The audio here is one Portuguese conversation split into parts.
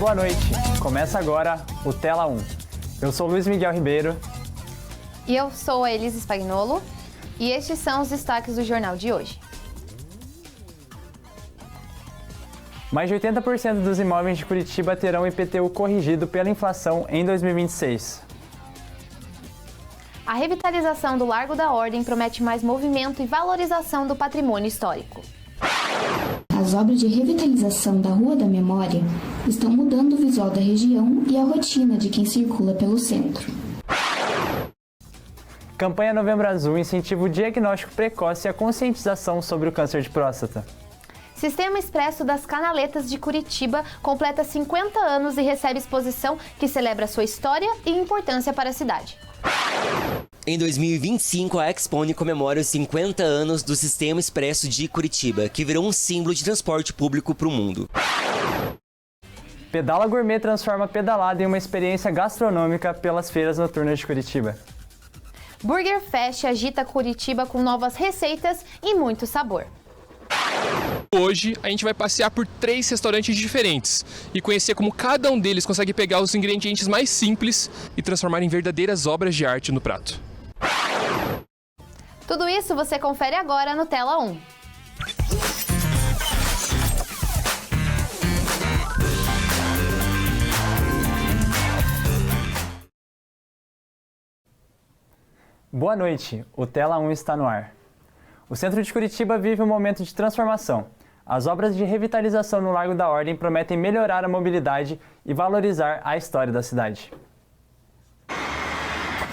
boa noite. Começa agora o Tela 1. Eu sou Luiz Miguel Ribeiro. E eu sou a Elisa Spagnolo. E estes são os destaques do jornal de hoje. Mais de 80% dos imóveis de Curitiba terão IPTU corrigido pela inflação em 2026. A revitalização do Largo da Ordem promete mais movimento e valorização do patrimônio histórico. As obras de revitalização da Rua da Memória estão mudando o visual da região e a rotina de quem circula pelo centro. Campanha Novembro Azul incentiva o diagnóstico precoce e a conscientização sobre o câncer de próstata. Sistema Expresso das Canaletas de Curitiba completa 50 anos e recebe exposição que celebra sua história e importância para a cidade. Em 2025, a Expone comemora os 50 anos do Sistema Expresso de Curitiba, que virou um símbolo de transporte público para o mundo. Pedala Gourmet transforma a pedalada em uma experiência gastronômica pelas feiras noturnas de Curitiba. Burger Fest agita Curitiba com novas receitas e muito sabor. Hoje a gente vai passear por 3 restaurantes diferentes e conhecer como cada um deles consegue pegar os ingredientes mais simples e transformar em verdadeiras obras de arte no prato. Tudo isso você confere agora no Tela 1. Boa noite, o Tela 1 está no ar. O centro de Curitiba vive um momento de transformação. As obras de revitalização no Largo da Ordem prometem melhorar a mobilidade e valorizar a história da cidade.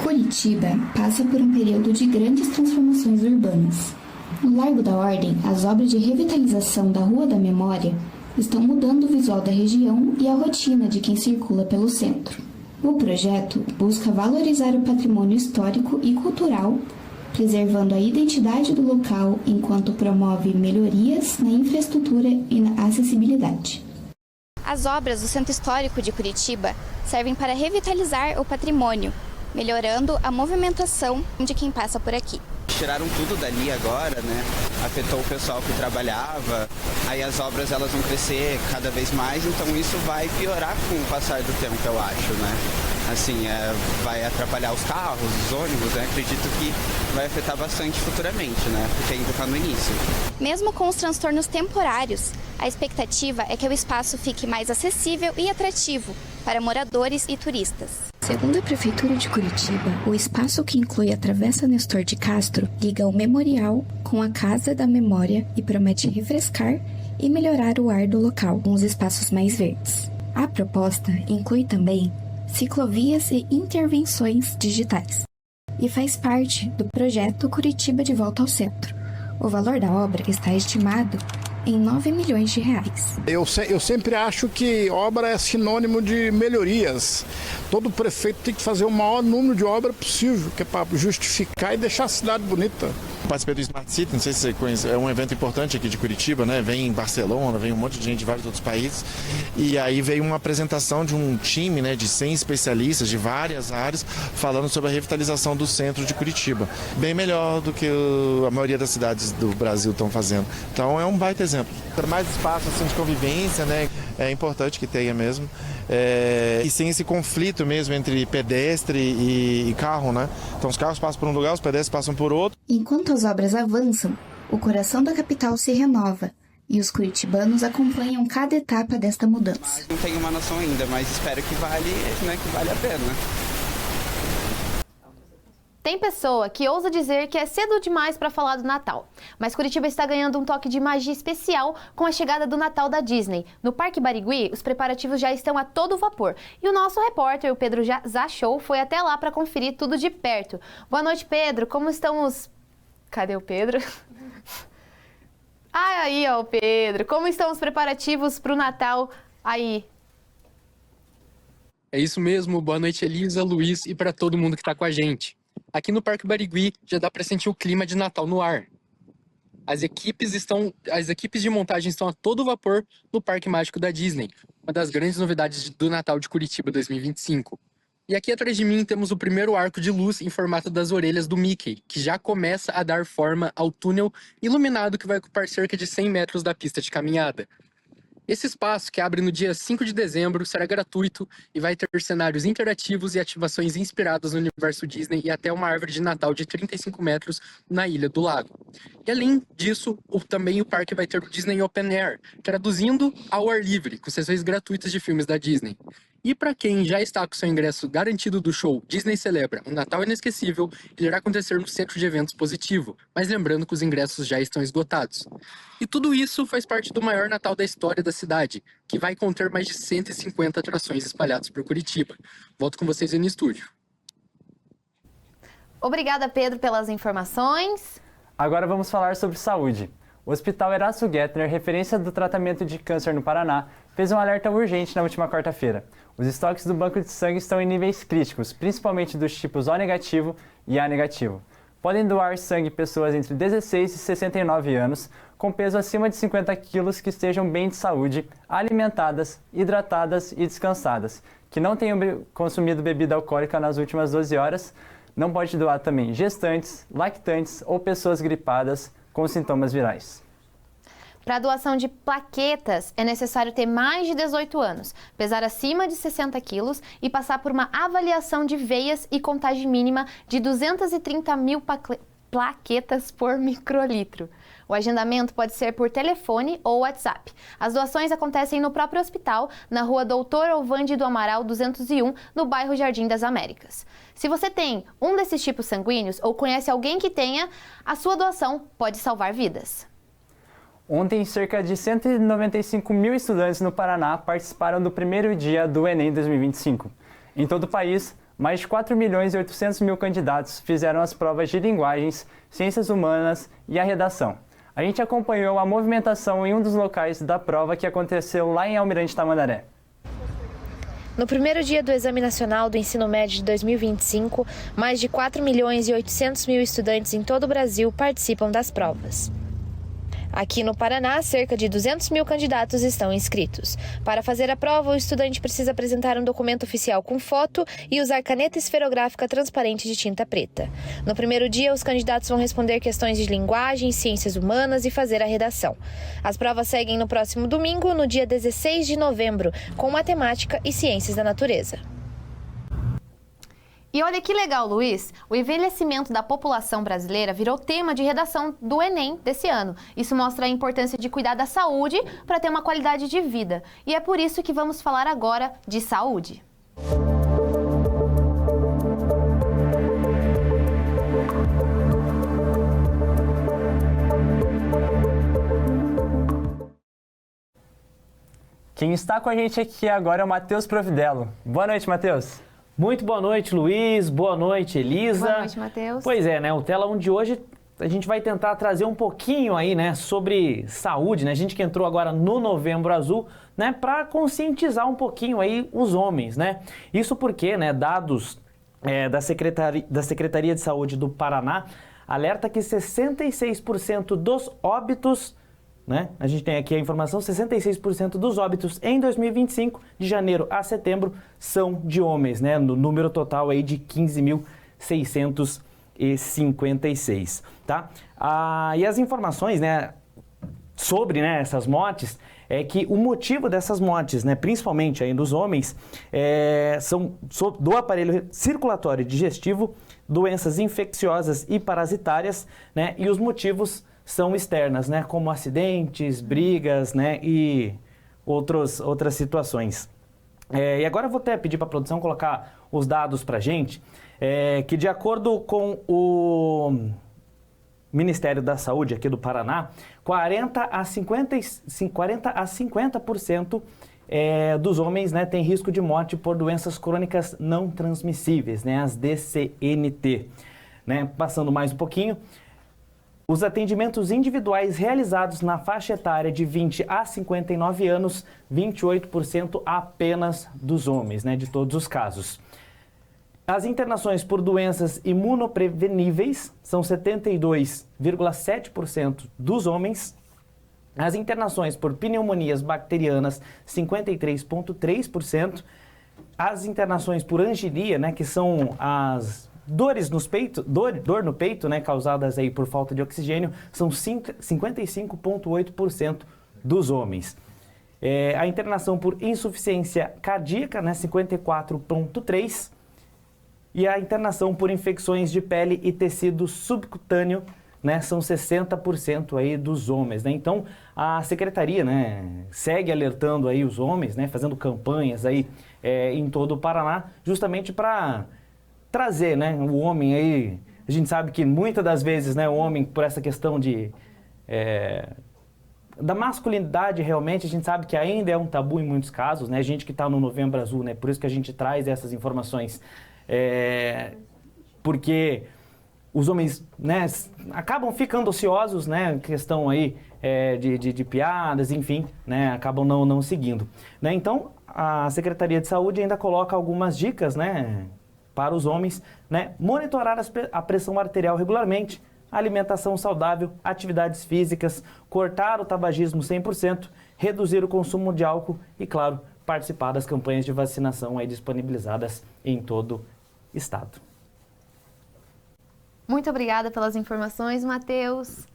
Curitiba passa por um período de grandes transformações urbanas. No Largo da Ordem, as obras de revitalização da Rua da Memória estão mudando o visual da região e a rotina de quem circula pelo centro. O projeto busca valorizar o patrimônio histórico e cultural, preservando a identidade do local enquanto promove melhorias na infraestrutura e na acessibilidade. As obras do Centro Histórico de Curitiba servem para revitalizar o patrimônio, melhorando a movimentação de quem passa por aqui. Tiraram tudo dali agora, né? Afetou o pessoal que trabalhava, aí as obras elas vão crescer cada vez mais, então isso vai piorar com o passar do tempo, eu acho, né? Assim, vai atrapalhar os carros, os ônibus, né? Acredito que vai afetar bastante futuramente, né? Porque ainda está no início. Mesmo com os transtornos temporários, a expectativa é que o espaço fique mais acessível e atrativo para moradores e turistas. Segundo a Prefeitura de Curitiba, o espaço que inclui a Travessa Nestor de Castro liga o Memorial com a Casa da Memória e promete refrescar e melhorar o ar do local com os espaços mais verdes. A proposta inclui também ciclovias e intervenções digitais e faz parte do projeto Curitiba de Volta ao Centro. O valor da obra está estimado em 9 milhões de reais. Eu sempre acho que obra é sinônimo de melhorias. Todo prefeito tem que fazer o maior número de obra possível, que é para justificar e deixar a cidade bonita. Participei do Smart City, não sei se você conhece, é um evento importante aqui de Curitiba, né? Vem em Barcelona, vem um monte de gente de vários outros países. E aí veio uma apresentação de um time, né, de 100 especialistas de várias áreas falando sobre a revitalização do centro de Curitiba. Bem melhor do que a maioria das cidades do Brasil estão fazendo. Então é um baita exemplo. Para mais espaço assim, de convivência, né? É importante que tenha mesmo. E sem esse conflito mesmo entre pedestre e carro, né? Então os carros passam por um lugar, os pedestres passam por outro. Enquanto as obras avançam, o coração da capital se renova e os curitibanos acompanham cada etapa desta mudança. Não tenho uma noção ainda, mas espero que vale a pena. Tem pessoa que ousa dizer que é cedo demais para falar do Natal, mas Curitiba está ganhando um toque de magia especial com a chegada do Natal da Disney. No Parque Barigui, os preparativos já estão a todo vapor e o nosso repórter, o Pedro Zachou, foi até lá para conferir tudo de perto. Boa noite, Pedro. Como estão os... Cadê o Pedro? Ah, aí, ó, o Pedro. Como estão os preparativos para o Natal aí? É isso mesmo. Boa noite, Elisa, Luiz e para todo mundo que está com a gente. Aqui no Parque Barigui já dá para sentir o clima de Natal no ar. As equipes de montagem estão a todo vapor no Parque Mágico da Disney, uma das grandes novidades do Natal de Curitiba 2025. E aqui atrás de mim temos o primeiro arco de luz em formato das orelhas do Mickey, que já começa a dar forma ao túnel iluminado que vai ocupar cerca de 100 metros da pista de caminhada. Esse espaço, que abre no dia 5 de dezembro, será gratuito e vai ter cenários interativos e ativações inspiradas no universo Disney e até uma árvore de Natal de 35 metros na Ilha do Lago. E além disso, também o parque vai ter o Disney Open Air, traduzindo ao ar livre, com sessões gratuitas de filmes da Disney. E para quem já está com seu ingresso garantido do show Disney Celebra, um Natal Inesquecível, ele irá acontecer no Centro de Eventos Positivo, mas lembrando que os ingressos já estão esgotados. E tudo isso faz parte do maior Natal da história da cidade, que vai conter mais de 150 atrações espalhadas por Curitiba. Volto com vocês aí no estúdio. Obrigada, Pedro, pelas informações. Agora vamos falar sobre saúde. O Hospital Erasto Gettner, referência do tratamento de câncer no Paraná, fez um alerta urgente na última quarta-feira. Os estoques do banco de sangue estão em níveis críticos, principalmente dos tipos O negativo e A negativo. Podem doar sangue pessoas entre 16 e 69 anos, com peso acima de 50 quilos que estejam bem de saúde, alimentadas, hidratadas e descansadas, que não tenham consumido bebida alcoólica nas últimas 12 horas. Não pode doar também gestantes, lactantes ou pessoas gripadas com sintomas virais. Para a doação de plaquetas, é necessário ter mais de 18 anos, pesar acima de 60 quilos e passar por uma avaliação de veias e contagem mínima de 230 mil plaquetas por microlitro. O agendamento pode ser por telefone ou WhatsApp. As doações acontecem no próprio hospital, na rua Doutor Ovande do Amaral 201, no bairro Jardim das Américas. Se você tem um desses tipos sanguíneos ou conhece alguém que tenha, a sua doação pode salvar vidas. Ontem, cerca de 195 mil estudantes no Paraná participaram do primeiro dia do Enem 2025. Em todo o país, mais de 4 milhões e 800 mil candidatos fizeram as provas de linguagens, ciências humanas e a redação. A gente acompanhou a movimentação em um dos locais da prova que aconteceu lá em Almirante Tamandaré. No primeiro dia do Exame Nacional do Ensino Médio de 2025, mais de 4 milhões e 800 mil estudantes em todo o Brasil participam das provas. Aqui no Paraná, cerca de 200 mil candidatos estão inscritos. Para fazer a prova, o estudante precisa apresentar um documento oficial com foto e usar caneta esferográfica transparente de tinta preta. No primeiro dia, os candidatos vão responder questões de linguagem, ciências humanas e fazer a redação. As provas seguem no próximo domingo, no dia 16 de novembro, com matemática e ciências da natureza. E olha que legal, Luiz, o envelhecimento da população brasileira virou tema de redação do Enem desse ano. Isso mostra a importância de cuidar da saúde para ter uma qualidade de vida. E é por isso que vamos falar agora de saúde. Quem está com a gente aqui agora é o Matheus Providello. Boa noite, Matheus. Muito boa noite, Luiz. Boa noite, Elisa. Boa noite, Matheus. Pois é, né? O Tela 1 de hoje a gente vai tentar trazer um pouquinho aí, né, sobre saúde, né? A gente que entrou agora no Novembro Azul, né, para conscientizar um pouquinho aí os homens, né? Isso porque, né, dados da Secretaria de Saúde do Paraná alerta que 66% dos óbitos, né? A gente tem aqui a informação, 66% dos óbitos em 2025, de janeiro a setembro, são de homens, né? No número total aí de 15.656, tá? E as informações, né, sobre, né, essas mortes, é que o motivo dessas mortes, né, principalmente aí dos homens, são do aparelho circulatório digestivo, doenças infecciosas e parasitárias, né? E os motivos são externas, né, como acidentes, brigas, né, e outras situações. E agora eu vou até pedir para a produção colocar os dados para a gente, que de acordo com o Ministério da Saúde aqui do Paraná, 40 a 50% dos homens, né, tem risco de morte por doenças crônicas não transmissíveis, né, as DCNT. Né? Passando mais um pouquinho, os atendimentos individuais realizados na faixa etária de 20 a 59 anos, 28% apenas dos homens, né, de todos os casos. As internações por doenças imunopreveníveis são 72,7% dos homens. As internações por pneumonias bacterianas, 53,3%. As internações por anginia, né, que são as dores no peito, dor no peito, né, causadas aí por falta de oxigênio, são 55,8% dos homens. A internação por insuficiência cardíaca, né, 54,3%. E a internação por infecções de pele e tecido subcutâneo, né, são 60% aí dos homens, né? Então, a secretaria, né, segue alertando aí os homens, né, fazendo campanhas aí em todo o Paraná, justamente para trazer, né, o homem aí. A gente sabe que muitas das vezes, né, o homem, por essa questão da masculinidade, realmente, a gente sabe que ainda é um tabu em muitos casos, né? Gente que está no Novembro Azul, né? Por isso que a gente traz essas informações, porque os homens, né, acabam ficando ociosos, né, questão aí de piadas, enfim, né, acabam não seguindo, né? Então, a Secretaria de Saúde ainda coloca algumas dicas, né, para os homens, né, monitorar a pressão arterial regularmente, alimentação saudável, atividades físicas, cortar o tabagismo 100%, reduzir o consumo de álcool e, claro, participar das campanhas de vacinação aí disponibilizadas em todo o estado. Muito obrigada pelas informações, Matheus.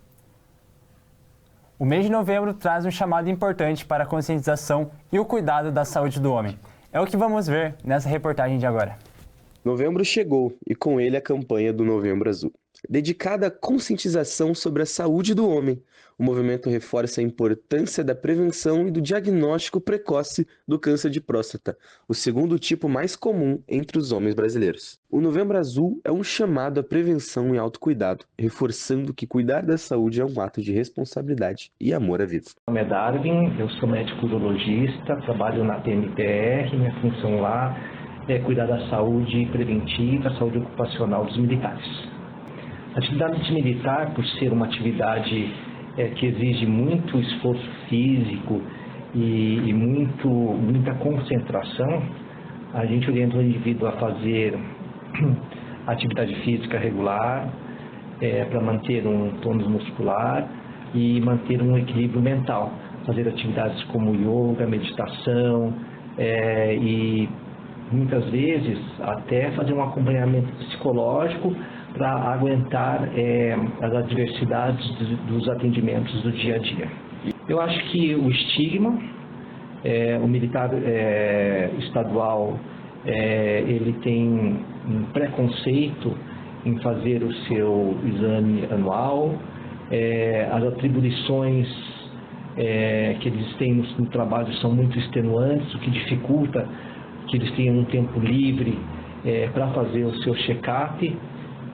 O mês de novembro traz um chamado importante para a conscientização e o cuidado da saúde do homem. É o que vamos ver nessa reportagem de agora. Novembro chegou e com ele a campanha do Novembro Azul, dedicada à conscientização sobre a saúde do homem. O movimento reforça a importância da prevenção e do diagnóstico precoce do câncer de próstata, o segundo tipo mais comum entre os homens brasileiros. O Novembro Azul é um chamado à prevenção e autocuidado, reforçando que cuidar da saúde é um ato de responsabilidade e amor à vida. Meu nome é Darwin, eu sou médico urologista, trabalho na TMPR, minha função lá é cuidar da saúde preventiva, saúde ocupacional dos militares. A atividade militar, por ser uma atividade que exige muito esforço físico e muita concentração, a gente orienta o indivíduo a fazer atividade física regular para manter um tônus muscular e manter um equilíbrio mental. Fazer atividades como yoga, meditação e muitas vezes até fazer um acompanhamento psicológico para aguentar as adversidades dos atendimentos do dia a dia. Eu acho que o estigma, o militar estadual, ele tem um preconceito em fazer o seu exame anual, as atribuições que eles têm no trabalho são muito extenuantes, o que dificulta que eles tenham um tempo livre para fazer o seu check-up.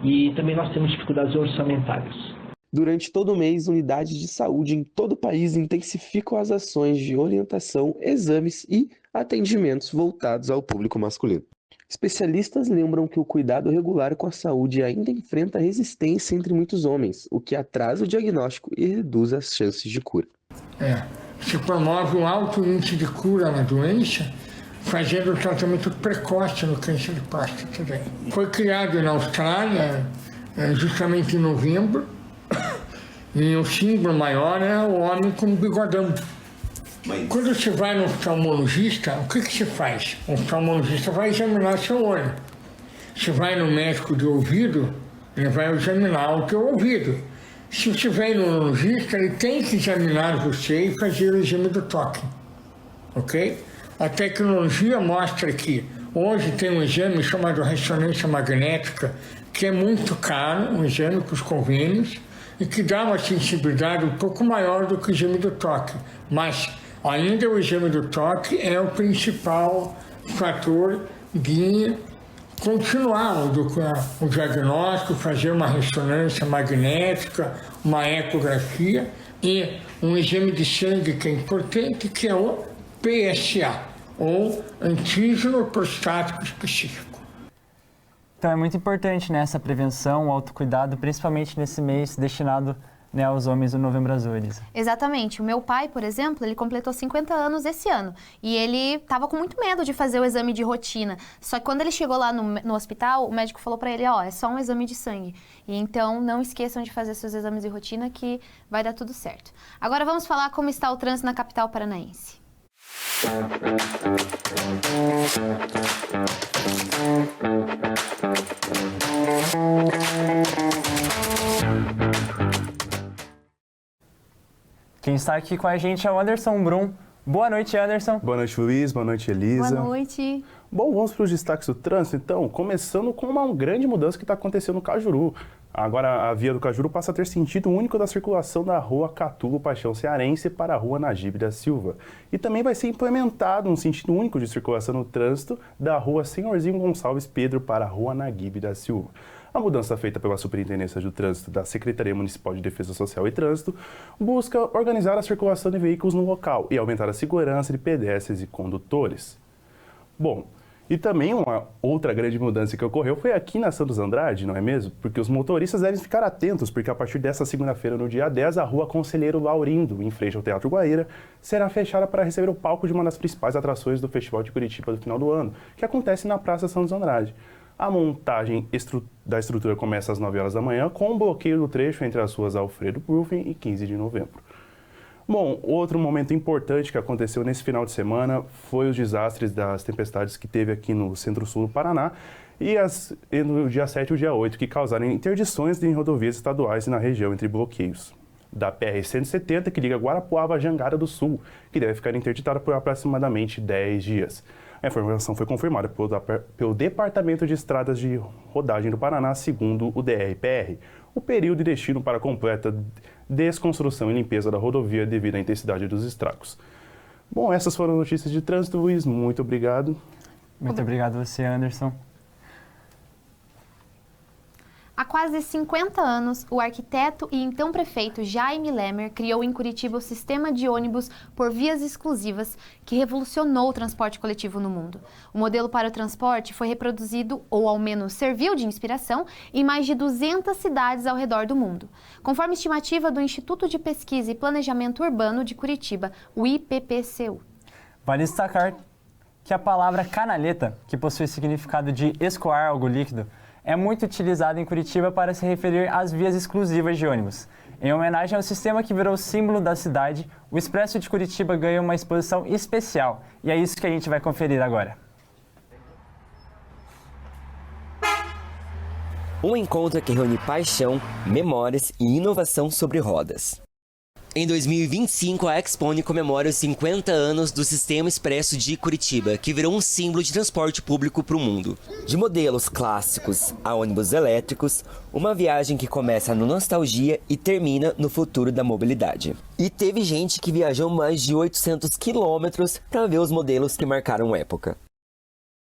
E também nós temos dificuldades orçamentárias. Durante todo o mês, unidades de saúde em todo o país intensificam as ações de orientação, exames e atendimentos voltados ao público masculino. Especialistas lembram que o cuidado regular com a saúde ainda enfrenta resistência entre muitos homens, o que atrasa o diagnóstico e reduz as chances de cura. Se promove um alto índice de cura na doença, fazendo o tratamento precoce no câncer de próstata também. Foi criado na Austrália, justamente em novembro, e o símbolo maior é o homem com bigodão. Quando você vai no oftalmologista, o que se faz? O oftalmologista vai examinar seu olho. Você vai no médico de ouvido, ele vai examinar o teu ouvido. Se você vai no urologista, ele tem que examinar você e fazer o exame do toque, ok? A tecnologia mostra que hoje tem um exame chamado ressonância magnética, que é muito caro, um exame com os convênios, e que dá uma sensibilidade um pouco maior do que o exame do toque. Mas ainda o exame do toque é o principal fator de continuar o diagnóstico, fazer uma ressonância magnética, uma ecografia e um exame de sangue que é importante, que é o PSA, ou antígeno prostático específico. Então é muito importante, né, essa prevenção, o autocuidado, principalmente nesse mês destinado, né, aos homens do Novembro Azul, Elisa. Exatamente. O meu pai, por exemplo, ele completou 50 anos esse ano. E ele estava com muito medo de fazer o exame de rotina. Só que quando ele chegou lá no hospital, o médico falou para ele, é só um exame de sangue. E então não esqueçam de fazer seus exames de rotina que vai dar tudo certo. Agora vamos falar como está o trânsito na capital paranaense. Quem está aqui com a gente é o Anderson Brum, Boa noite, Anderson. Boa noite, Luiz. Boa noite, Elisa. Boa noite. Bom, vamos para os destaques do trânsito, então, começando com uma grande mudança que está acontecendo no Cajuru. Agora, a via do Cajuru passa a ter sentido único da circulação da rua Catulo Paixão Cearense para a rua Nagibe da Silva. E também vai ser implementado um sentido único de circulação no trânsito da rua Senhorzinho Gonçalves Pedro para a rua Nagibe da Silva. A mudança feita pela Superintendência do Trânsito da Secretaria Municipal de Defesa Social e Trânsito busca organizar a circulação de veículos no local e aumentar a segurança de pedestres e condutores. Bom, e também uma outra grande mudança que ocorreu foi aqui na Santos Andrade, não é mesmo? Porque os motoristas devem ficar atentos, porque a partir dessa segunda-feira, no dia 10, a rua Conselheiro Laurindo, em frente ao Teatro Guaíra, será fechada para receber o palco de uma das principais atrações do Festival de Curitiba do final do ano, que acontece na Praça Santos Andrade. A montagem da estrutura começa às 9 horas da manhã, com um bloqueio do trecho entre as ruas Alfredo Brufin e 15 de novembro. Bom, outro momento importante que aconteceu nesse final de semana foi os desastres das tempestades que teve aqui no centro-sul do Paraná e no dia 7 e o dia 8, que causaram interdições em rodovias estaduais e na região entre bloqueios. Da PR-170, que liga Guarapuava a Jangada do Sul, que deve ficar interditada por aproximadamente 10 dias. A informação foi confirmada pelo Departamento de Estradas de Rodagem do Paraná, segundo o DRPR. O período e destino para completa desconstrução e limpeza da rodovia devido à intensidade dos estragos. Bom, essas foram as notícias de trânsito, Luiz. Muito obrigado. Muito obrigado a você, Anderson. Há quase 50 anos, o arquiteto e então prefeito Jaime Lerner criou em Curitiba o sistema de ônibus por vias exclusivas que revolucionou o transporte coletivo no mundo. O modelo para o transporte foi reproduzido, ou ao menos serviu de inspiração, em mais de 200 cidades ao redor do mundo. Conforme estimativa do Instituto de Pesquisa e Planejamento Urbano de Curitiba, o IPPCU. Vale destacar que a palavra canaleta, que possui significado de escoar algo líquido, é muito utilizada em Curitiba para se referir às vias exclusivas de ônibus. Em homenagem ao sistema que virou símbolo da cidade, o Expresso de Curitiba ganhou uma exposição especial. E é isso que a gente vai conferir agora. Um encontro que reúne paixão, memórias e inovação sobre rodas. Em 2025, a Expone comemora os 50 anos do Sistema Expresso de Curitiba, que virou um símbolo de transporte público para o mundo. De modelos clássicos a ônibus elétricos, uma viagem que começa no nostalgia e termina no futuro da mobilidade. E teve gente que viajou mais de 800 quilômetros para ver os modelos que marcaram época.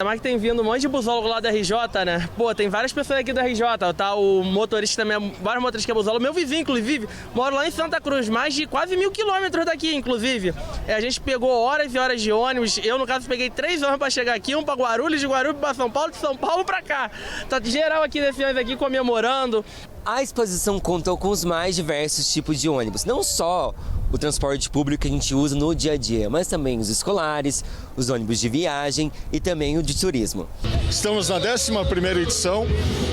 Mas tem vindo um monte de busólogo lá da RJ, né? Pô, tem várias pessoas aqui da RJ, tá? O motorista também, vários motoristas que é busólogo. Meu vizinho, inclusive, mora lá em Santa Cruz, mais de quase 1000 quilômetros daqui, inclusive. A gente pegou horas e horas de ônibus. Eu, no caso, peguei 3 horas pra chegar aqui, um pra Guarulhos, de Guarulhos pra São Paulo, de São Paulo pra cá. Tá geral aqui desse ano aqui comemorando. A exposição contou com os mais diversos tipos de ônibus, não só o transporte público que a gente usa no dia a dia, mas também os escolares, os ônibus de viagem e também o de turismo. Estamos na 11ª edição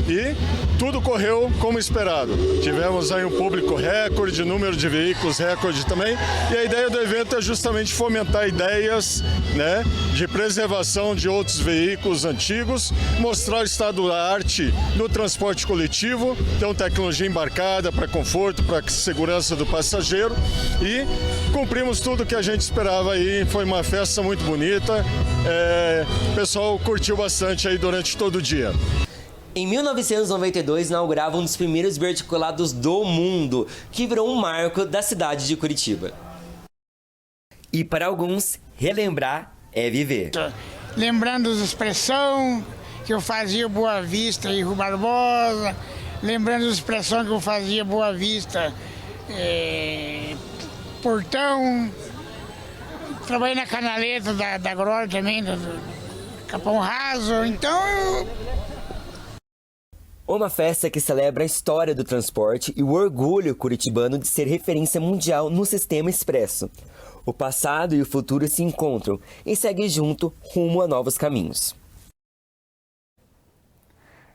e tudo correu como esperado. Tivemos aí um público recorde, número de veículos recorde também, e a ideia do evento é justamente fomentar ideias, né, de preservação de outros veículos antigos, mostrar o estado da arte do transporte coletivo, então tecnologia embarcada para conforto, para segurança do passageiro, e cumprimos tudo que a gente esperava aí. Foi uma festa muito bonita, o pessoal curtiu bastante aí durante todo o dia. Em 1992, inaugurava um dos primeiros biarticulados do mundo, que virou um marco da cidade de Curitiba. E para alguns, relembrar é viver. Lembrando as expressões que eu fazia Boa Vista e Rua Barbosa, lembrando as expressões que eu fazia Boa Vista, Portão, trabalhei na canaleta da Glória também, do Capão Raso, então... Uma festa que celebra a história do transporte e o orgulho curitibano de ser referência mundial no sistema expresso. O passado e o futuro se encontram e seguem junto rumo a novos caminhos.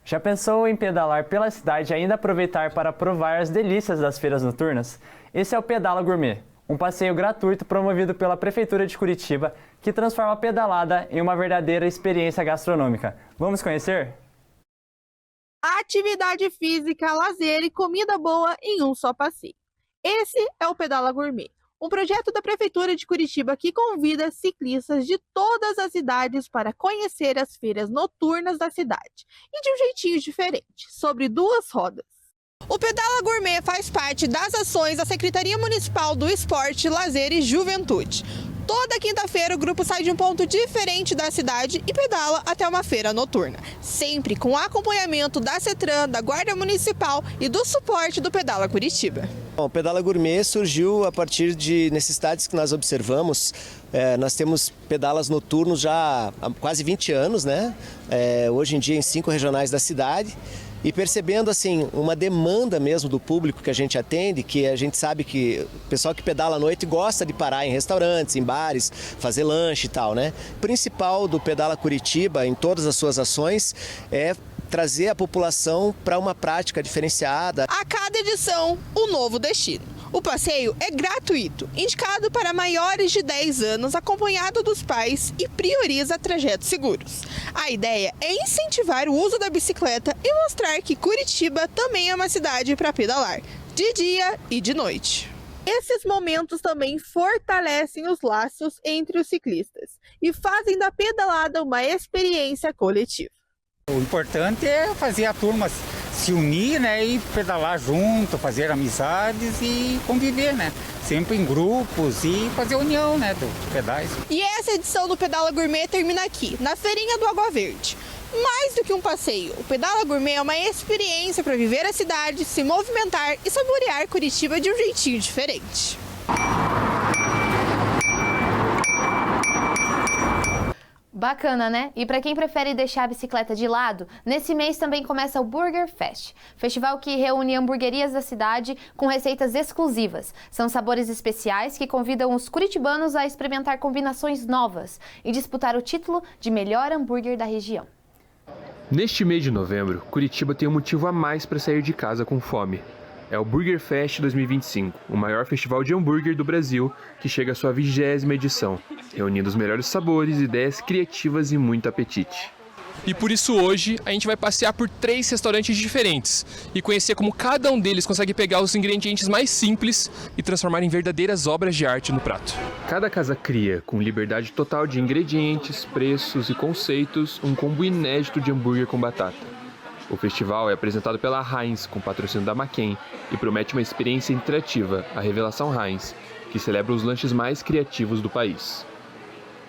Já pensou em pedalar pela cidade e ainda aproveitar para provar as delícias das feiras noturnas? Esse é o Pedala Gourmet, um passeio gratuito promovido pela Prefeitura de Curitiba que transforma a pedalada em uma verdadeira experiência gastronômica. Vamos conhecer? Atividade física, lazer e comida boa em um só passeio. Esse é o Pedala Gourmet, um projeto da Prefeitura de Curitiba que convida ciclistas de todas as idades para conhecer as feiras noturnas da cidade e de um jeitinho diferente, sobre 2 rodas. O Pedala Gourmet faz parte das ações da Secretaria Municipal do Esporte, Lazer e Juventude. Toda quinta-feira o grupo sai de um ponto diferente da cidade e pedala até uma feira noturna, sempre com o acompanhamento da CETRAN, da Guarda Municipal e do suporte do Pedala Curitiba. Bom, o Pedala Gourmet surgiu a partir de necessidades que nós observamos. Nós temos pedalas noturnos já há quase 20 anos, né? Hoje em dia em 5 regionais da cidade. E percebendo assim uma demanda mesmo do público que a gente atende, que a gente sabe que o pessoal que pedala à noite gosta de parar em restaurantes, em bares, fazer lanche e tal, né? O principal do Pedala Curitiba em todas as suas ações é trazer a população para uma prática diferenciada. A cada edição, um novo destino. O passeio é gratuito, indicado para maiores de 10 anos, acompanhado dos pais e prioriza trajetos seguros. A ideia é incentivar o uso da bicicleta e mostrar que Curitiba também é uma cidade para pedalar, de dia e de noite. Esses momentos também fortalecem os laços entre os ciclistas e fazem da pedalada uma experiência coletiva. O importante é fazer a turma se unir, né, e pedalar junto, fazer amizades e conviver, né, sempre em grupos e fazer união, né, dos pedais. E essa edição do Pedala Gourmet termina aqui, na Feirinha do Água Verde. Mais do que um passeio, o Pedala Gourmet é uma experiência para viver a cidade, se movimentar e saborear Curitiba de um jeitinho diferente. Bacana, né? E para quem prefere deixar a bicicleta de lado, nesse mês também começa o Burger Fest, festival que reúne hamburguerias da cidade com receitas exclusivas. São sabores especiais que convidam os curitibanos a experimentar combinações novas e disputar o título de melhor hambúrguer da região. Neste mês de novembro, Curitiba tem um motivo a mais para sair de casa com fome. É o Burger Fest 2025, o maior festival de hambúrguer do Brasil, que chega à sua 20ª edição, reunindo os melhores sabores, ideias criativas e muito apetite. E por isso hoje a gente vai passear por 3 restaurantes diferentes e conhecer como cada um deles consegue pegar os ingredientes mais simples e transformar em verdadeiras obras de arte no prato. Cada casa cria, com liberdade total de ingredientes, preços e conceitos, um combo inédito de hambúrguer com batata. O festival é apresentado pela Heinz, com patrocínio da McCain, e promete uma experiência interativa, a Revelação Heinz, que celebra os lanches mais criativos do país.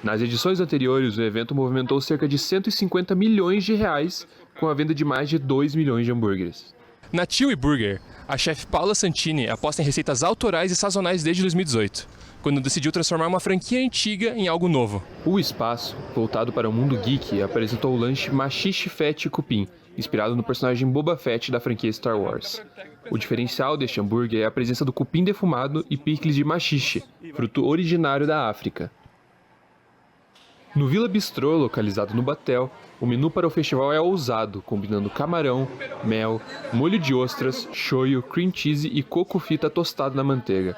Nas edições anteriores, o evento movimentou cerca de 150 milhões de reais, com a venda de mais de 2 milhões de hambúrgueres. Na Chewy Burger, a chefe Paula Santini aposta em receitas autorais e sazonais desde 2018, quando decidiu transformar uma franquia antiga em algo novo. O espaço, voltado para o mundo geek, apresentou o lanche Machixe Fett Cupim, inspirado no personagem Boba Fett da franquia Star Wars. O diferencial deste hambúrguer é a presença do cupim defumado e picles de machixe, fruto originário da África. No Vila Bistrô, localizado no Batel, o menu para o festival é ousado, combinando camarão, mel, molho de ostras, shoyu, cream cheese e coco fita tostado na manteiga.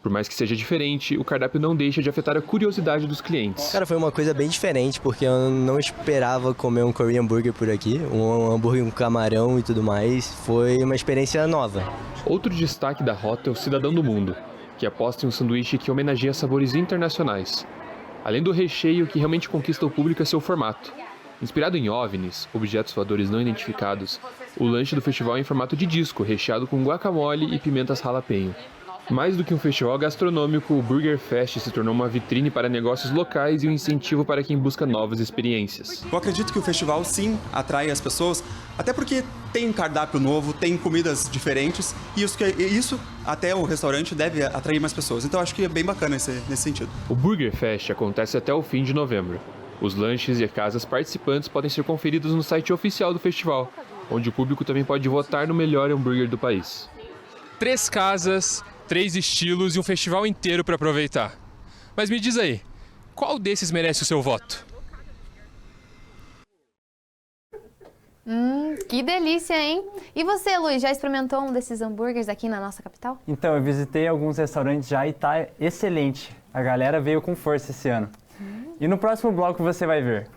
Por mais que seja diferente, o cardápio não deixa de afetar a curiosidade dos clientes. Cara, foi uma coisa bem diferente, porque eu não esperava comer um Korean Burger por aqui, um hambúrguer com camarão e tudo mais. Foi uma experiência nova. Outro destaque da rota é o Cidadão do Mundo, que aposta em um sanduíche que homenageia sabores internacionais. Além do recheio, que realmente conquista o público é seu formato. Inspirado em OVNIs, objetos voadores não identificados, o lanche do festival é em formato de disco, recheado com guacamole e pimentas jalapeno. Mais do que um festival gastronômico, o Burger Fest se tornou uma vitrine para negócios locais e um incentivo para quem busca novas experiências. Eu acredito que o festival, sim, atrai as pessoas, até porque tem um cardápio novo, tem comidas diferentes, e isso até o restaurante deve atrair mais pessoas. Então acho que é bem bacana nesse sentido. O Burger Fest acontece até o fim de novembro. Os lanches e casas participantes podem ser conferidos no site oficial do festival, onde o público também pode votar no melhor hambúrguer do país. 3 casas, 3 estilos e um festival inteiro para aproveitar. Mas me diz aí, qual desses merece o seu voto? Que delícia, hein? E você, Luiz, já experimentou um desses hambúrgueres aqui na nossa capital? Então, eu visitei alguns restaurantes já e tá excelente. A galera veio com força esse ano. E no próximo bloco você vai ver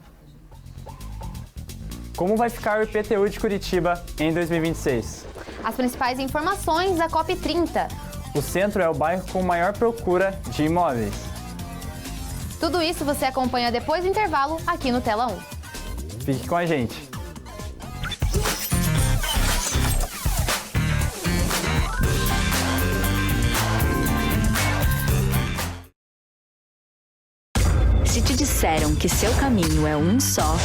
como vai ficar o IPTU de Curitiba em 2026. As principais informações da COP30. o centro é o bairro com maior procura de imóveis. Tudo isso você acompanha depois do intervalo aqui no Tela 1. Fique com a gente. Se te disseram que seu caminho é um só,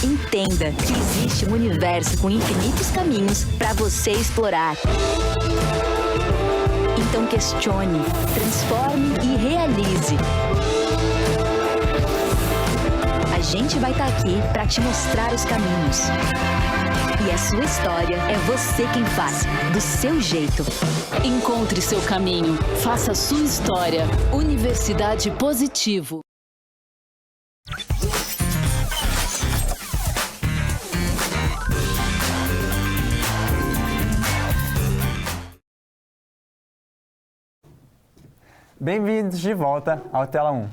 entenda que existe um universo com infinitos caminhos para você explorar. Então questione, transforme e realize. A gente vai estar aqui para te mostrar os caminhos. E a sua história é você quem faz, do seu jeito. Encontre seu caminho, faça a sua história. Universidade Positivo. Bem-vindos de volta ao Tela 1.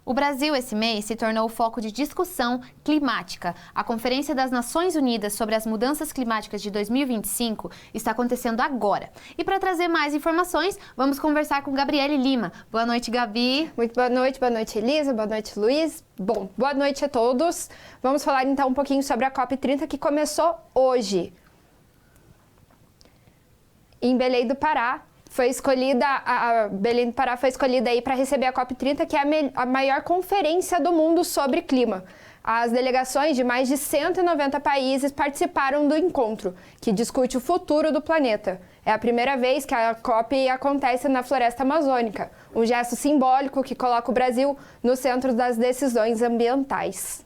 O Brasil, esse mês, se tornou o foco de discussão climática. A Conferência das Nações Unidas sobre as Mudanças Climáticas de 2025 está acontecendo agora. E para trazer mais informações, vamos conversar com Gabriele Lima. Boa noite, Gabi. Muito boa noite, Elisa, boa noite, Luiz. Bom, boa noite a todos. Vamos falar então um pouquinho sobre a COP30 que começou hoje. Em Belém do Pará. Foi escolhida, a Belém do Pará foi escolhida aí para receber a COP30, que é a maior conferência do mundo sobre clima. As delegações de mais de 190 países participaram do encontro, que discute o futuro do planeta. É a primeira vez que a COP acontece na floresta amazônica, um gesto simbólico que coloca o Brasil no centro das decisões ambientais.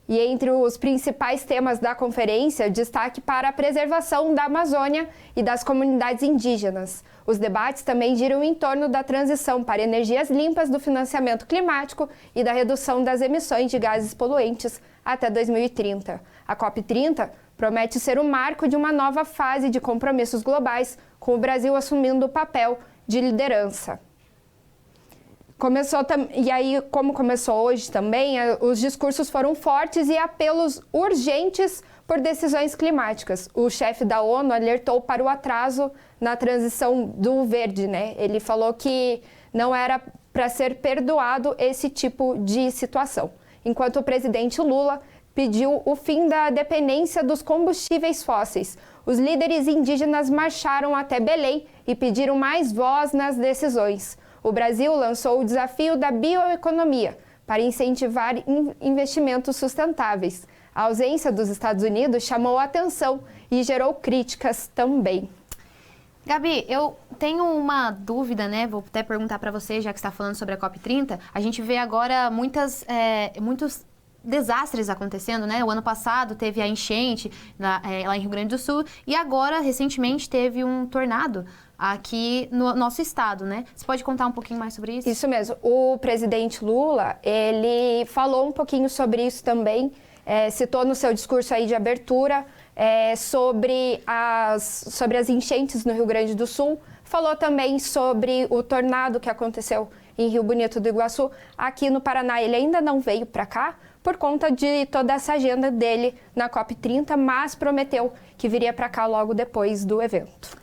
E entre os principais temas da conferência, destaque para a preservação da Amazônia e das comunidades indígenas. Os debates também giram em torno da transição para energias limpas, do financiamento climático e da redução das emissões de gases poluentes até 2030. A COP30 promete ser o marco de uma nova fase de compromissos globais, com o Brasil assumindo o papel de liderança. E aí, como começou hoje também, os discursos foram fortes e apelos urgentes por decisões climáticas. O chefe da ONU alertou para o atraso na transição do verde, né? Ele falou que não era para ser perdoado esse tipo de situação. Enquanto o presidente Lula pediu o fim da dependência dos combustíveis fósseis. Os líderes indígenas marcharam até Belém e pediram mais voz nas decisões. O Brasil lançou o desafio da bioeconomia para incentivar investimentos sustentáveis. A ausência dos Estados Unidos chamou a atenção e gerou críticas também. Gabi, eu tenho uma dúvida, né? Vou até perguntar para você, já que está falando sobre a COP30. A gente vê agora muitos desastres acontecendo, né? O ano passado teve a enchente lá em Rio Grande do Sul e agora, recentemente, teve um tornado aqui no nosso estado, né? Você pode contar um pouquinho mais sobre isso? Isso mesmo. O presidente Lula, ele falou um pouquinho sobre isso também, citou no seu discurso aí de abertura sobre as enchentes no Rio Grande do Sul, falou também sobre o tornado que aconteceu em Rio Bonito do Iguaçu. Aqui no Paraná, ele ainda não veio para cá, por conta de toda essa agenda dele na COP30, mas prometeu que viria para cá logo depois do evento.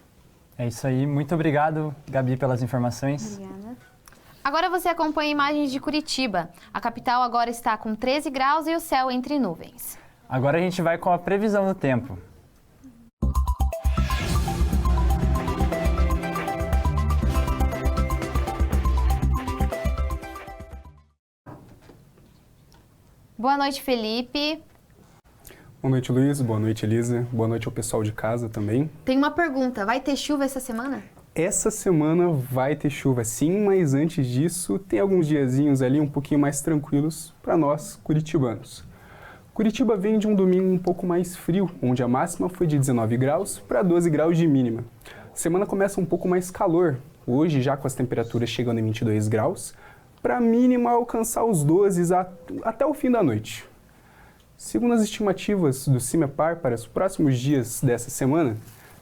É isso aí. Muito obrigado, Gabi, pelas informações. Obrigada. Agora você acompanha imagens de Curitiba. A capital agora está com 13 graus e o céu entre nuvens. Agora a gente vai com a previsão do tempo. Boa noite, Felipe. Boa noite, Luiz. Boa noite, Elisa. Boa noite ao pessoal de casa também. Tem uma pergunta. Vai ter chuva essa semana? Essa semana vai ter chuva sim, mas antes disso tem alguns diazinhos ali um pouquinho mais tranquilos para nós curitibanos. Curitiba vem de um domingo um pouco mais frio, onde a máxima foi de 19 graus para 12 graus de mínima. A semana começa um pouco mais calor, hoje já com as temperaturas chegando em 22 graus, para a mínima alcançar os 12 até o fim da noite. Segundo as estimativas do CIMEPAR para os próximos dias dessa semana,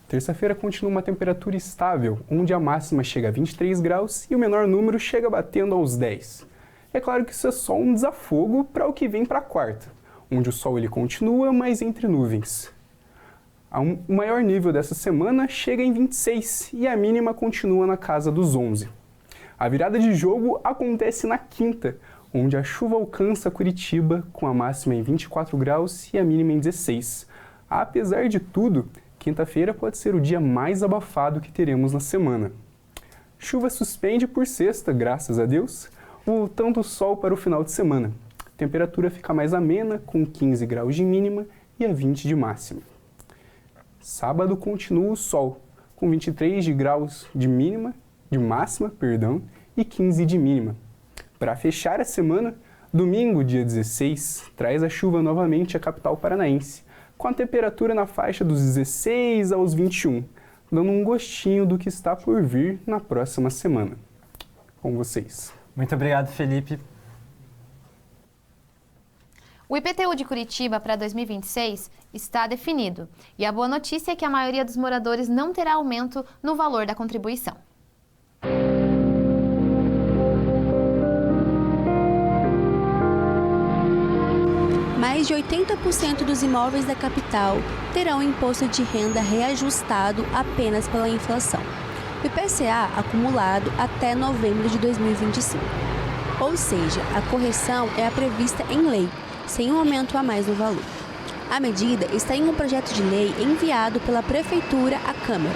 terça-feira continua uma temperatura estável, onde a máxima chega a 23 graus e o menor número chega batendo aos 10. É claro que isso é só um desafogo para o que vem para a quarta, onde o sol ele continua, mas entre nuvens. O maior nível dessa semana chega em 26 e a mínima continua na casa dos 11. A virada de jogo acontece na quinta, onde a chuva alcança Curitiba com a máxima em 24 graus e a mínima em 16. Apesar de tudo, quinta-feira pode ser o dia mais abafado que teremos na semana. Chuva suspende por sexta, graças a Deus, voltando o sol para o final de semana. A temperatura fica mais amena, com 15 graus de mínima e a 20 de máxima. Sábado continua o sol, com 23 graus de máxima, e 15 de mínima. Para fechar a semana, domingo, dia 16, traz a chuva novamente à capital paranaense, com a temperatura na faixa dos 16 aos 21, dando um gostinho do que está por vir na próxima semana. Com vocês. Muito obrigado, Felipe. O IPTU de Curitiba para 2026 está definido e a boa notícia é que a maioria dos moradores não terá aumento no valor da contribuição. Mais de 80% dos imóveis da capital terão imposto de renda reajustado apenas pela inflação. O IPCA acumulado até novembro de 2025. Ou seja, a correção é a prevista em lei, sem um aumento a mais no valor. A medida está em um projeto de lei enviado pela Prefeitura à Câmara,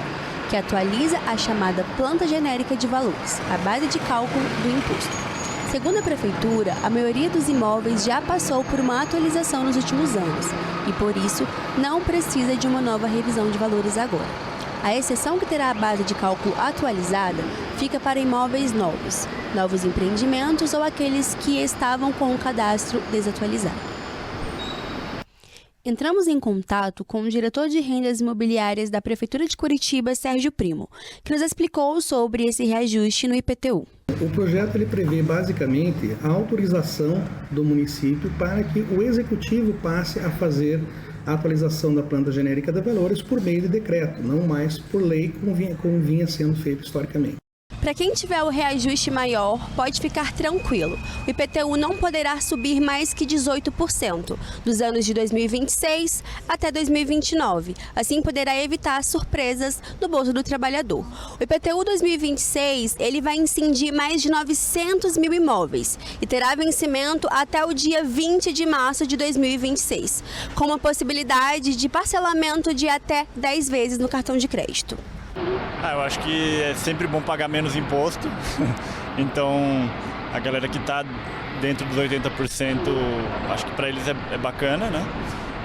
que atualiza a chamada planta genérica de valores, a base de cálculo do imposto. Segundo a Prefeitura, a maioria dos imóveis já passou por uma atualização nos últimos anos e, por isso, não precisa de uma nova revisão de valores agora. A exceção que terá a base de cálculo atualizada fica para imóveis novos empreendimentos ou aqueles que estavam com o cadastro desatualizado. Entramos em contato com o diretor de rendas imobiliárias da Prefeitura de Curitiba, Sérgio Primo, que nos explicou sobre esse reajuste no IPTU. O projeto ele prevê basicamente a autorização do município para que o executivo passe a fazer a atualização da planta genérica de valores por meio de decreto, não mais por lei como vinha sendo feito historicamente. Para quem tiver o reajuste maior, pode ficar tranquilo. O IPTU não poderá subir mais que 18% dos anos de 2026 até 2029. Assim, poderá evitar surpresas no bolso do trabalhador. O IPTU 2026 ele vai incidir mais de 900 mil imóveis e terá vencimento até o dia 20 de março de 2026, com uma possibilidade de parcelamento de até 10 vezes no cartão de crédito. Eu acho que é sempre bom pagar menos imposto, então a galera que está dentro dos 80%, acho que para eles é bacana, né?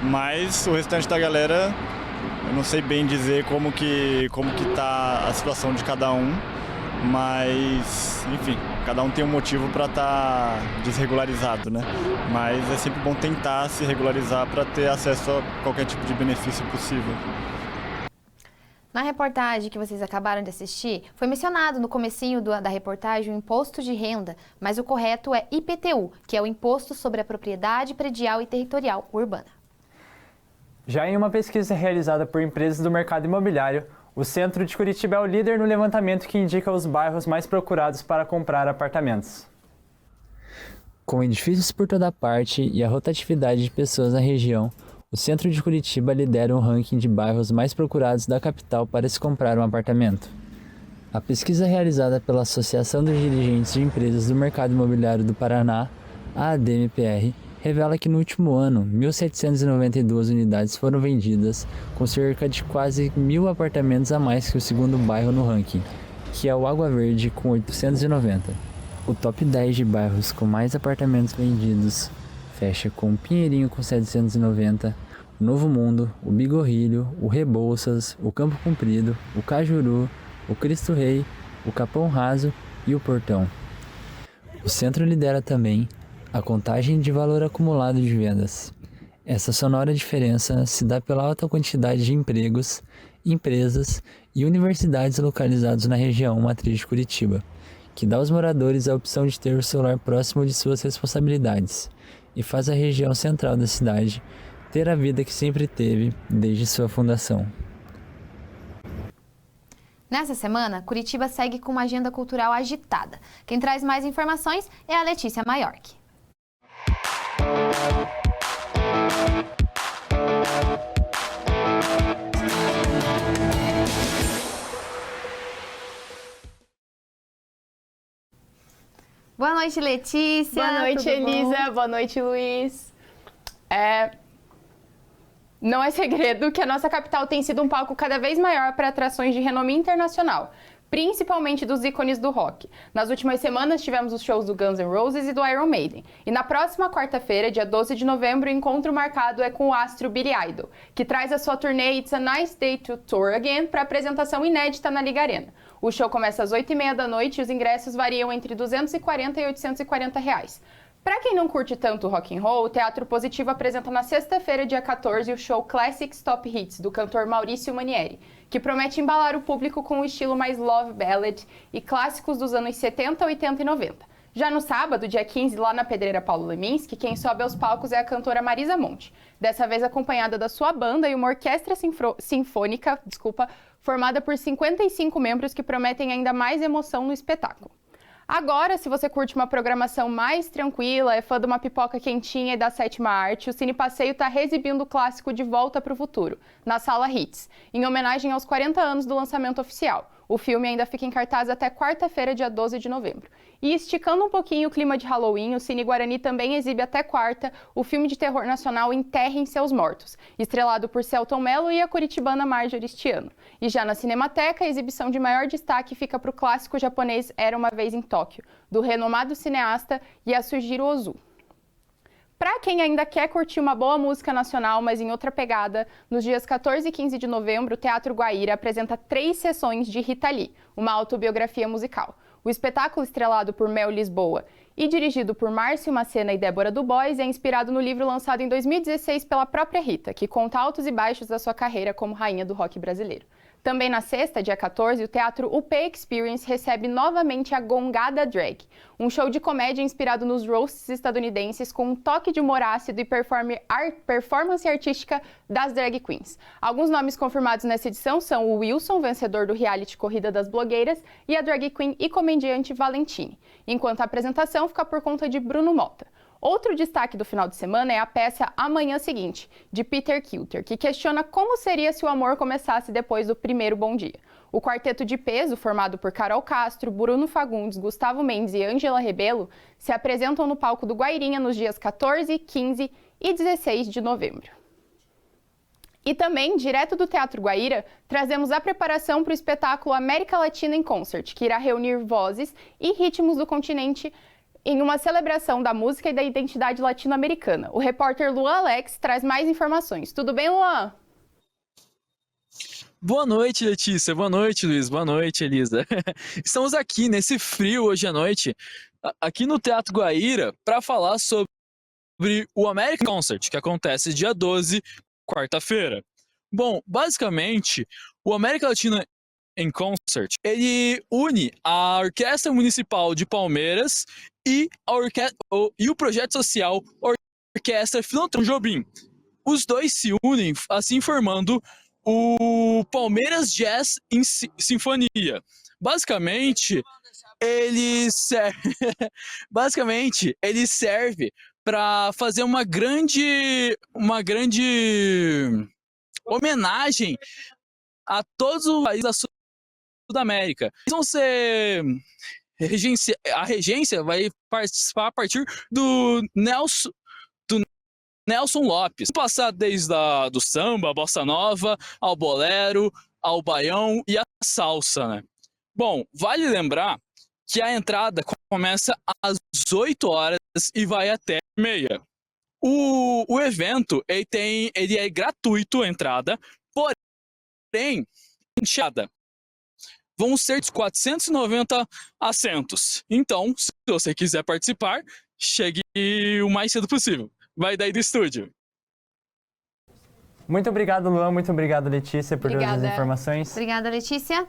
Mas o restante da galera, eu não sei bem dizer como que tá a situação de cada um, mas, enfim, cada um tem um motivo para estar desregularizado, né? Mas é sempre bom tentar se regularizar para ter acesso a qualquer tipo de benefício possível. Na reportagem que vocês acabaram de assistir, foi mencionado no comecinho da reportagem o imposto de renda, mas o correto é IPTU, que é o Imposto sobre a Propriedade Predial e Territorial Urbana. Já em uma pesquisa realizada por empresas do mercado imobiliário, o centro de Curitiba é o líder no levantamento que indica os bairros mais procurados para comprar apartamentos. Com edifícios por toda parte e a rotatividade de pessoas na região, o centro de Curitiba lidera um ranking de bairros mais procurados da capital para se comprar um apartamento. A pesquisa realizada pela Associação dos Dirigentes de Empresas do Mercado Imobiliário do Paraná, a ADMPR, revela que no último ano, 1.792 unidades foram vendidas, com cerca de quase 1.000 apartamentos a mais que o segundo bairro no ranking, que é o Água Verde, com 890. O top 10 de bairros com mais apartamentos vendidos fecha com o Pinheirinho com 790, o Novo Mundo, o Bigorrilho, o Rebouças, o Campo Comprido, o Cajuru, o Cristo Rei, o Capão Raso e o Portão. O centro lidera também a contagem de valor acumulado de vendas. Essa sonora diferença se dá pela alta quantidade de empregos, empresas e universidades localizados na região matriz de Curitiba, que dá aos moradores a opção de ter o celular próximo de suas responsabilidades e faz a região central da cidade ter a vida que sempre teve desde sua fundação. Nessa semana, Curitiba segue com uma agenda cultural agitada. Quem traz mais informações é a Letícia Maiorque. Boa noite, Letícia. Boa noite, Elisa. Boa noite, Luiz. Não é segredo que a nossa capital tem sido um palco cada vez maior para atrações de renome internacional, principalmente dos ícones do rock. Nas últimas semanas tivemos os shows do Guns N' Roses e do Iron Maiden. E na próxima quarta-feira, dia 12 de novembro, o encontro marcado é com o astro Billy Idol, que traz a sua turnê It's a Nice Day to Tour Again para apresentação inédita na Liga Arena. O show começa às 8h30 da noite e os ingressos variam entre R$240 e R$840. Para quem não curte tanto rock and roll, o Teatro Positivo apresenta na sexta-feira, dia 14, o show Classics Top Hits, do cantor Maurício Manieri, que promete embalar o público com o estilo mais love ballad e clássicos dos anos 70, 80 e 90. Já no sábado, dia 15, lá na Pedreira Paulo Leminski, quem sobe aos palcos é a cantora Marisa Monte, dessa vez acompanhada da sua banda e uma orquestra sinfônica, formada por 55 membros que prometem ainda mais emoção no espetáculo. Agora, se você curte uma programação mais tranquila, é fã de uma pipoca quentinha e da sétima arte, o Cine Passeio está reexibindo o clássico De Volta para o Futuro, na Sala Hits, em homenagem aos 40 anos do lançamento oficial. O filme ainda fica em cartaz até quarta-feira, dia 12 de novembro. E esticando um pouquinho o clima de Halloween, o Cine Guarani também exibe até quarta o filme de terror nacional Enterrem Seus Mortos, estrelado por Selton Mello e a curitibana Marjorie Stiano. E já na Cinemateca, a exibição de maior destaque fica para o clássico japonês Era Uma Vez em Tóquio, do renomado cineasta Yasujiro Ozu. Para quem ainda quer curtir uma boa música nacional, mas em outra pegada, nos dias 14 e 15 de novembro, o Teatro Guaíra apresenta 3 sessões de Rita Lee, uma autobiografia musical. O espetáculo, estrelado por Mel Lisboa e dirigido por Márcio Macena e Débora Dubois, é inspirado no livro lançado em 2016 pela própria Rita, que conta altos e baixos da sua carreira como rainha do rock brasileiro. Também na sexta, dia 14, o Teatro UP Experience recebe novamente a Gongada Drag, um show de comédia inspirado nos roasts estadunidenses com um toque de humor ácido e performance artística das drag queens. Alguns nomes confirmados nessa edição são o Wilson, vencedor do reality Corrida das Blogueiras, e a drag queen e comediante Valentine, enquanto a apresentação fica por conta de Bruno Mota. Outro destaque do final de semana é a peça Amanhã Seguinte, de Peter Kilter, que questiona como seria se o amor começasse depois do primeiro bom dia. O quarteto de peso, formado por Carol Castro, Bruno Fagundes, Gustavo Mendes e Ângela Rebelo, se apresentam no palco do Guairinha nos dias 14, 15 e 16 de novembro. E também, direto do Teatro Guaíra, trazemos a preparação para o espetáculo América Latina em Concert, que irá reunir vozes e ritmos do continente em uma celebração da música e da identidade latino-americana. O repórter Luan Alex traz mais informações. Tudo bem, Luan? Boa noite, Letícia. Boa noite, Luiz. Boa noite, Elisa. Estamos aqui nesse frio hoje à noite, aqui no Teatro Guaíra, para falar sobre o American Concert, que acontece dia 12, quarta-feira. Bom, basicamente, o América Latina em Concert, ele une a Orquestra Municipal de Palmeiras e o projeto social Orquestra Filantrópica Jobim. Os dois se unem, assim formando o Palmeiras Jazz em Sinfonia. Basicamente, ele serve para fazer uma grande homenagem a todos os países da Sudamérica. Vão ser a regência vai participar a partir do Nelson Lopes. Passar desde do samba, a bossa nova, ao bolero, ao baião e à salsa, né? Bom, vale lembrar que a entrada começa às 8 horas e vai até meia. O evento ele é gratuito a entrada, porém enchada. Vão ser 490 assentos. Então, se você quiser participar, chegue o mais cedo possível. Vai daí do estúdio. Muito obrigado, Luan. Muito obrigado, Letícia, por todas as informações. Obrigada, Letícia.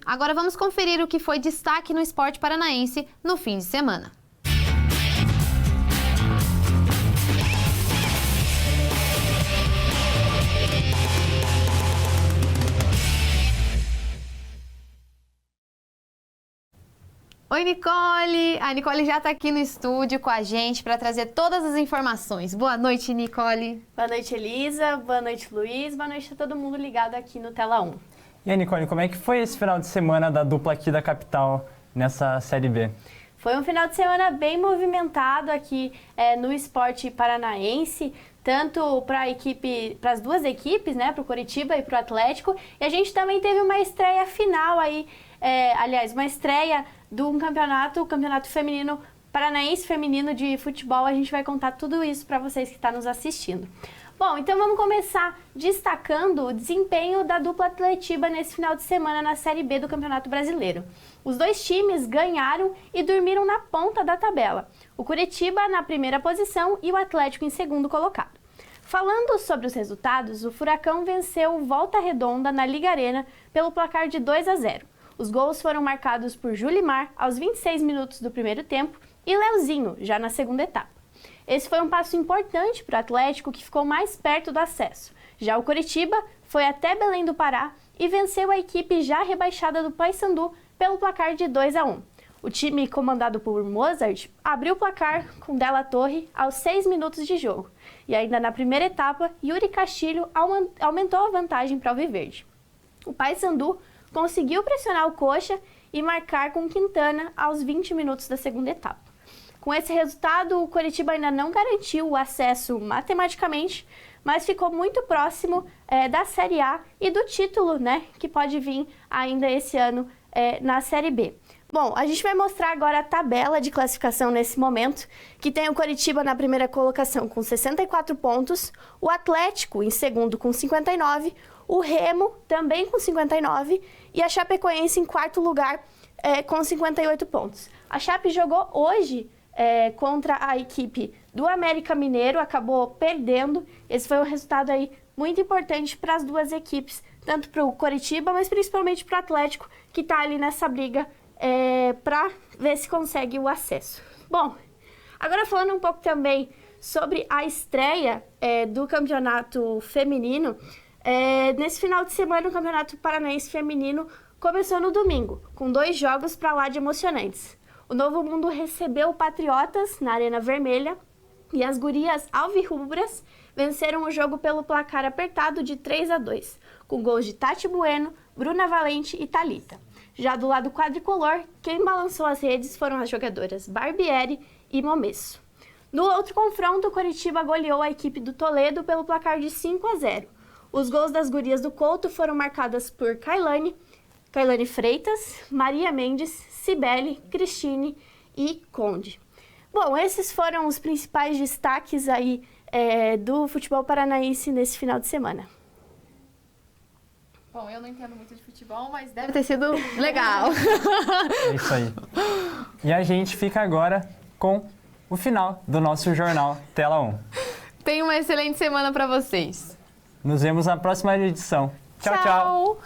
Agora vamos conferir o que foi destaque no esporte paranaense no fim de semana. Oi, Nicole! A Nicole já está aqui no estúdio com a gente para trazer todas as informações. Boa noite, Nicole. Boa noite, Elisa. Boa noite, Luiz. Boa noite a todo mundo ligado aqui no Tela 1. E aí, Nicole, como é que foi esse final de semana da dupla aqui da capital nessa Série B? Foi um final de semana bem movimentado aqui no esporte paranaense, tanto para as duas equipes, né, para o Coritiba e para o Atlético. E a gente também teve uma estreia final aí, uma estreia de um campeonato, o Campeonato Feminino Paranaense Feminino de Futebol. A gente vai contar tudo isso para vocês que estão nos assistindo. Bom, então vamos começar destacando o desempenho da dupla Atletiba nesse final de semana na Série B do Campeonato Brasileiro. Os dois times ganharam e dormiram na ponta da tabela. O Coritiba na primeira posição e o Atlético em segundo colocado. Falando sobre os resultados, o Furacão venceu o Volta Redonda na Liga Arena pelo placar de 2-0. Os gols foram marcados por Julimar aos 26 minutos do primeiro tempo e Leozinho, já na segunda etapa. Esse foi um passo importante para o Atlético, que ficou mais perto do acesso. Já o Coritiba foi até Belém do Pará e venceu a equipe já rebaixada do Paysandu pelo placar de 2-1. O time, comandado por Mozart, abriu o placar com Della Torre aos 6 minutos de jogo. E ainda na primeira etapa, Yuri Castilho aumentou a vantagem para o Alviverde. O Paysandu conseguiu pressionar o Coxa e marcar com Quintana aos 20 minutos da segunda etapa. Com esse resultado, o Coritiba ainda não garantiu o acesso matematicamente, mas ficou muito próximo da Série A e do título, né, que pode vir ainda esse ano na Série B. Bom, a gente vai mostrar agora a tabela de classificação nesse momento, que tem o Coritiba na primeira colocação com 64 pontos, o Atlético em segundo com 59, o Remo também com 59 e a Chapecoense em quarto lugar com 58 pontos. A Chape jogou hoje contra a equipe do América Mineiro, acabou perdendo. Esse foi um resultado aí muito importante para as duas equipes, tanto para o Coritiba, mas principalmente para o Atlético, que está ali nessa briga para ver se consegue o acesso. Bom, agora falando um pouco também sobre a estreia do campeonato feminino, nesse final de semana o Campeonato Paranaense Feminino começou no domingo, com 2 jogos para lá de emocionantes. O Novo Mundo recebeu o Patriotas na Arena Vermelha e as gurias alvirrubras venceram o jogo pelo placar apertado de 3-2, com gols de Tati Bueno, Bruna Valente e Thalita. Já do lado quadricolor, quem balançou as redes foram as jogadoras Barbieri e Momesso. No outro confronto, o Coritiba goleou a equipe do Toledo pelo placar de 5-0. Os gols das gurias do Couto foram marcadas por Kailane Freitas, Maria Mendes, Cibele, Cristine e Conde. Bom, esses foram os principais destaques aí do futebol paranaense nesse final de semana. Bom, eu não entendo muito de futebol, mas deve ter sido legal. É isso aí. E a gente fica agora com o final do nosso jornal Tela 1. Tenha uma excelente semana para vocês. Nos vemos na próxima edição. Tchau, tchau.